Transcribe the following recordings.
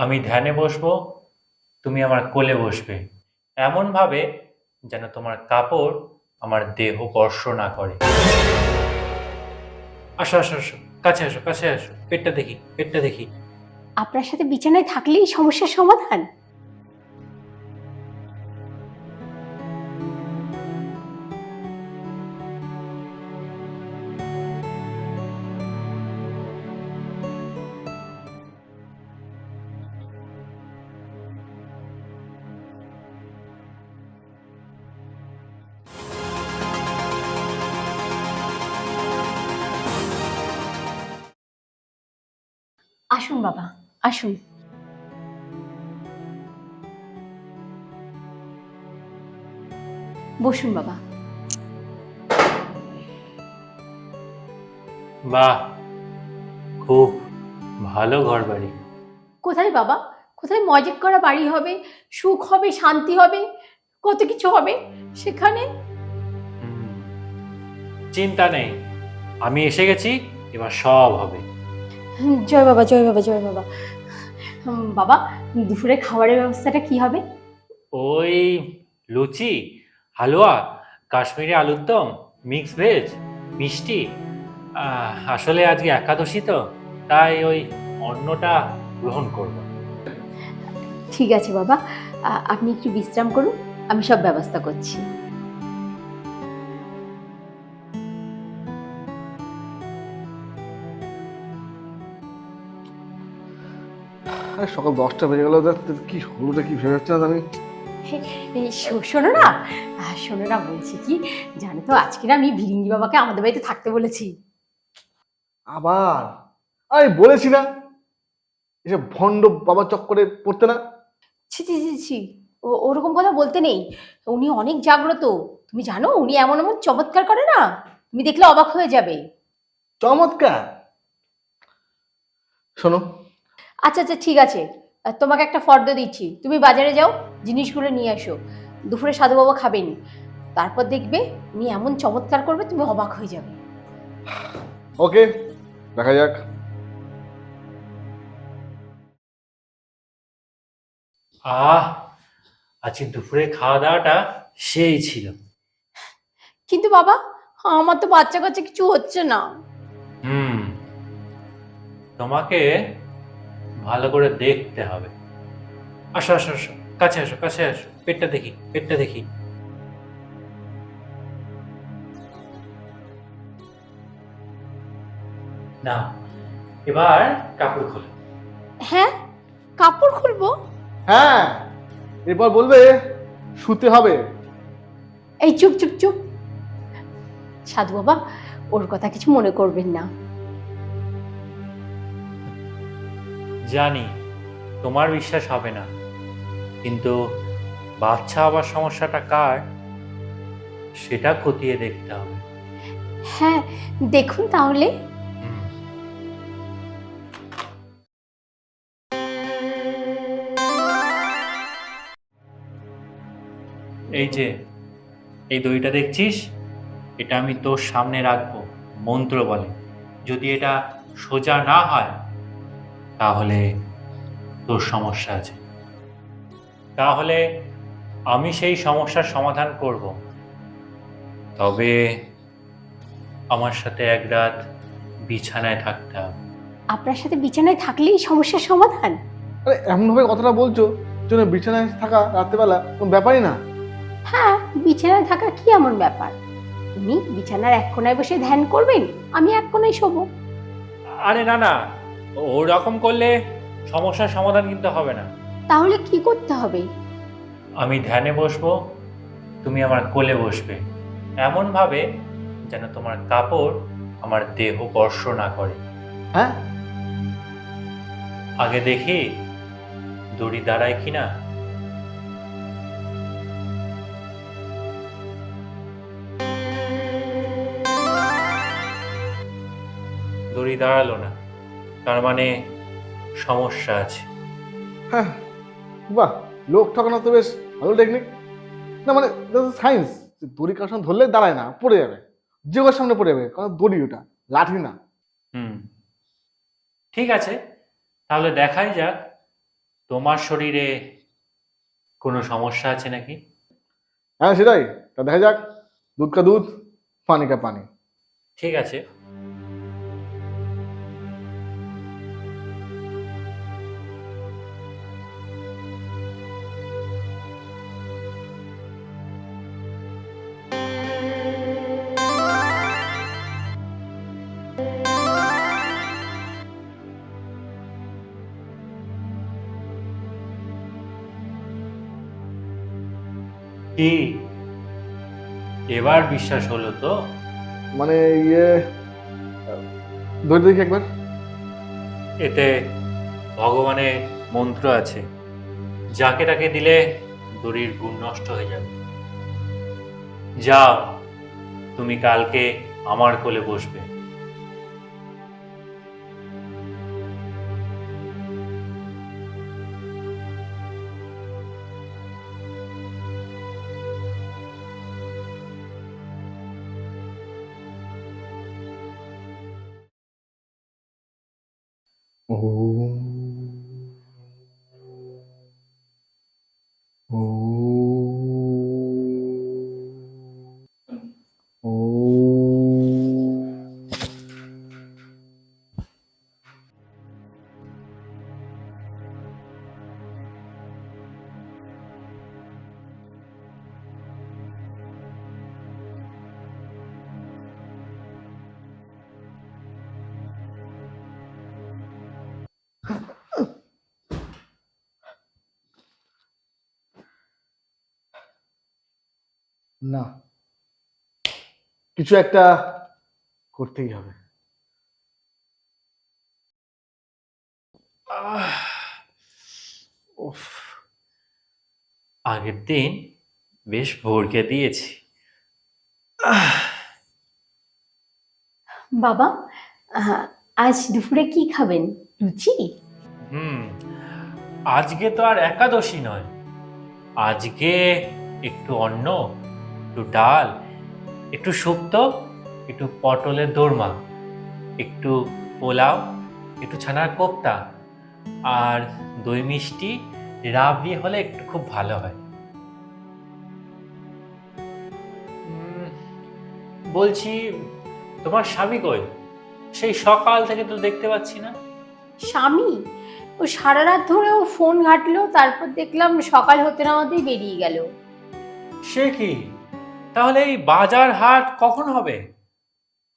আমি ধ্যানে বসবো, তুমি আমার কোলে বসবে, এমন ভাবে যেন তোমার কাপড় আমার দেহ স্পর্শ না করে। আসো আসো আসো, কাছে আসো কাছে আসো, পেটটা দেখি পেটটা দেখি। আপনার সাথে বিছানায় থাকলেই সমস্যার সমাধান? আসুন বাবা, আসুন। বসুন বাবা। বাহ, খুব ভালো ঘর বাড়ি। কোথায় বাবা? কোথায় মজেক করা বাড়ি হবে, সুখ হবে, শান্তি হবে, কত কিছু হবে সেখানে? হুম, চিন্তা নেই, আমি এসে গেছি, এবার সব হবে। জয় বাবা, জয় বাবা, জয় বাবা। বাবা, দুপুরে খাবারের ব্যবস্থাটা কি হবে? ওই লুচি, হালুয়া, কাশ্মীরি আলুর দম, মিক্স ভেজ, মিষ্টি। আসলে আজকে একাদশী তো, তাই ওই অন্নটা গ্রহণ করব। ঠিক আছে বাবা, আপনি একটু বিশ্রাম করুন, আমি সব ব্যবস্থা করছি। আরে সকাল 10টা বেজে গেল, কি হলোটা কি ভেবে পাচ্ছি না আমি। শোনো না, শোনো না, বলছি কি, জানো তো আজকে না আমি ভিরিঙ্গি বাবাকে আমাদের বাড়িতে থাকতে বলেছি। আবার আমি বলেছি না এসব ভণ্ড বাবা চক্করে পড়তে না। ছি ছি ছি ছি, ওরকম কথা বলতে নেই। উনি অনেক জাগ্রত, তুমি জানো উনি এমন এমন চমৎকার করে না, তুমি দেখলে অবাক হয়ে যাবে। চমৎকার। শোনো, আচ্ছা আচ্ছা, ঠিক আছে, তোমাকে একটা ফর্দ দিচ্ছি, তুমি বাজারে যাও, জিনিসগুলো নিয়ে আসো। দুপুরে সাধু বাবা খাবেন, তারপর দেখবে উনি এমন চমৎকার করবে, তুমি অবাক হয়ে যাবে। ওকে, দেখা যাক। আহ, আজকে দুপুরে খাওয়া দাওয়াটা সেই ছিল। কিন্তু বাবা, আমার তো বাচ্চা কাচ্চা কিছু হচ্ছে না। হুম, তোমাকে ভালো করে দেখতে হবে। আসো আসো আসো, কাছে আসো কাছে আসো, পেটটা দেখি পেটটা দেখি। না, এবার কাপড় খোলো। হ্যাঁ, কাপড় খুলবো? হ্যাঁ, এরপর বলবে শুতে হবে। এই চুপ চুপ চুপ, সাধু বাবা, ওর কথা কিছু মনে করবেন না। জানি তোমার বিশ্বাস হবে না, কিন্তু বাচ্চা হবার সমস্যাটা কার সেটা খতিয়ে দেখতে হবে। হ্যাঁ, দেখুন তাহলে। হুম, এই যে এই দইটা দেখছিস, এটা আমি তোর সামনে রাখবো মন্ত্র বলে। যদি এটা সোজা না হয় তাহলে তোর সমস্যা আছে, তাহলে আমি সেই সমস্যার সমাধান করব। তবে আমার সাথে এক রাত বিছানায় থাকতে হবে। আপনার সাথে বিছানায় থাকলেই সমস্যার সমাধান? আরে এমন ভাবে কথাটা বলছো যেন বিছানায় থাকা রাত্রেবেলা কোনো ব্যাপারই না। হ্যাঁ, বিছানায় থাকা কি এমন ব্যাপার? উনি বিছানার এক কোনায় বসে ধ্যান করবেন, আমি এক কোনায় শোবো। আরে না না, ওরকম করলে সমস্যার সমাধান কিন্তু হবে না। তাহলে কি করতে হবে? আমি ধ্যানে বসবো, তুমি আমার কোলে বসবে, এমন ভাবে যেন তোমার কাপড় আমার দেহ স্পর্শ না করে। হ্যাঁ, আগে দেখি দড়ি দাঁড়ায় কিনা। দড়ি দাঁড়ালো না, তার মানে সমস্যা আছে। হ্যাঁ, বাহ, লোক ঠকানো তো বেশ ভালো টেকনিক। না মানে সায়েন্স, দড়ি কারোর সামনে ধরলে দাঁড়ায় না, পড়ে যাবে। যে ওর সামনে পড়ে যাবে, কারণ দড়ি ওটা, লাঠি না। হুম, ঠিক আছে, তাহলে দেখাই যাক তোমার শরীরে কোনো সমস্যা আছে নাকি? হ্যাঁ সেটাই, তা দেখা যাক। দুধ কা দুধ, পানি কা পানি। ঠিক আছে। কি এবার বিশ্বাস হলো তো? মানে ইয়ে, ধরে দেখি একবার। এতে ভগবানের মন্ত্র আছে, যাকে তাকে দিলে দড়ির গুণ নষ্ট হয়ে যাবে। যাও, তুমি কালকে আমার কোলে বসবে। না, কিছু একটা করতেই হবে। উফ, আগের দিন বেশ ভড়কে দিয়েছি। বাবা, আজ দুপুরে কি খাবেন? লুচি? হুম, আজকে তো আর একাদশী নয়। আজকে একটু অন্ন, একটু ডাল, একটু শুক্তো, একটু পটলের দোরমা, একটু পোলাও, একটু ছানার কোপ্তা, আর দই মিষ্টি রাবড়ি হলে একটু খুব ভালো হয়। বলছি, তোমার স্বামী কই? সেই সকাল থেকে তো দেখতে পাচ্ছি না। স্বামী? ও সারা রাত ধরে ও ফোন ঘাটলো, তারপর দেখলাম সকাল হতে না হতেই বেরিয়ে গেল। সে কি? তাহলে এই বাজার হাট কখন হবে?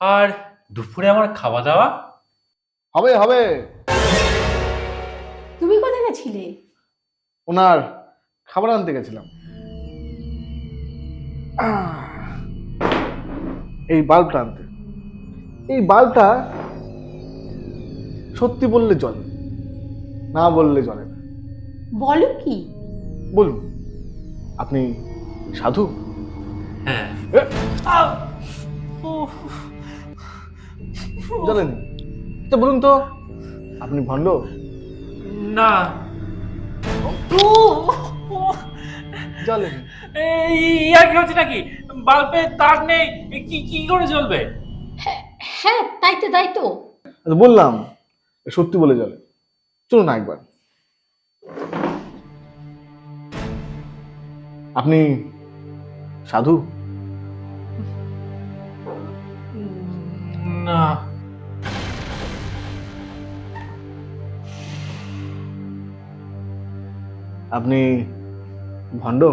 আর দুপুরে আমার খাওয়া দাওয়া? হবে হবে। তুমি কোথায় গেছিলে? ওনার খাবার আনতে গেছিলাম। এই বাল্বটা আনতে। এই বাল্বটা সত্যি বললে জলে, না বললে জলে না। বলো কি? বলুন, আপনি সাধু? হ্যাঁ। জানেন? তো বলুন তো, আপনি ভণ্ড? না। জানেন? আর কি হচ্ছে নাকি? বাল্বে তার নেই, কি কি করে জ্বলবে? হ্যাঁ, তাই তো তাই তো। বললাম সত্যি বলে জলে। চলুন না একবার। আপনি সাধু? না। আপনি ভণ্ড?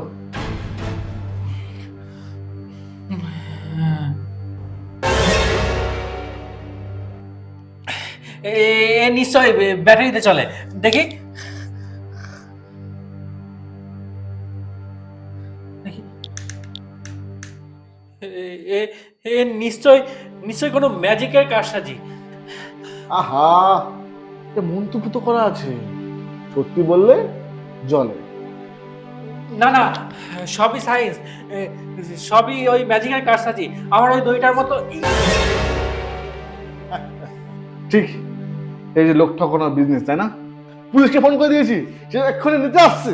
নিশ্চয় ব্যাটারিতে চলে, দেখি। নিশ্চয় নিশ্চয় কোনো ম্যাজিকের কারসাজি। আহা, মন্ত্রপুত করা আছে। সত্যি বললে জলে। না না, সবই সায়েন্স, সবই ওই ম্যাজিকের কারসাজি। আমার ওই দইটার মতো। ঠিক, এই যে লোক ঠকানোর বিজনেস, তাই না? পুলিশকে ফোন করে দিয়েছি, সে এক্ষুনি নিতে আসছে।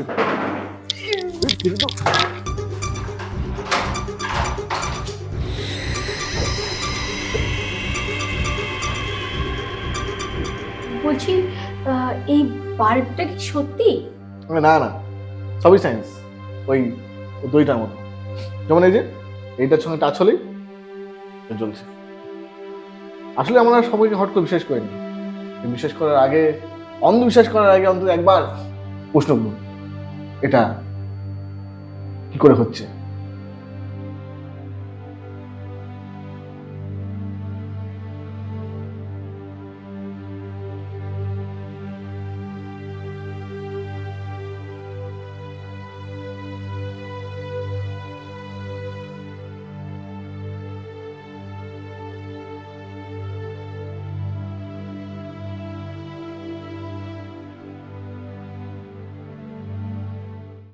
বলছি, এই বাল্বটা কি সত্যি? না না, সবই সায়েন্স, ওই দইটার মতো। যেমন এই যে এইটার সঙ্গে টাচ হলেই জ্বলছে। আসলে আমরা সবাইকে হট করে বিশ্বাস করিনি। বিশ্বাস করার আগে, অন্ধবিশ্বাস করার আগে অন্তত একবার প্রশ্ন করুন, এটা কি করে হচ্ছে।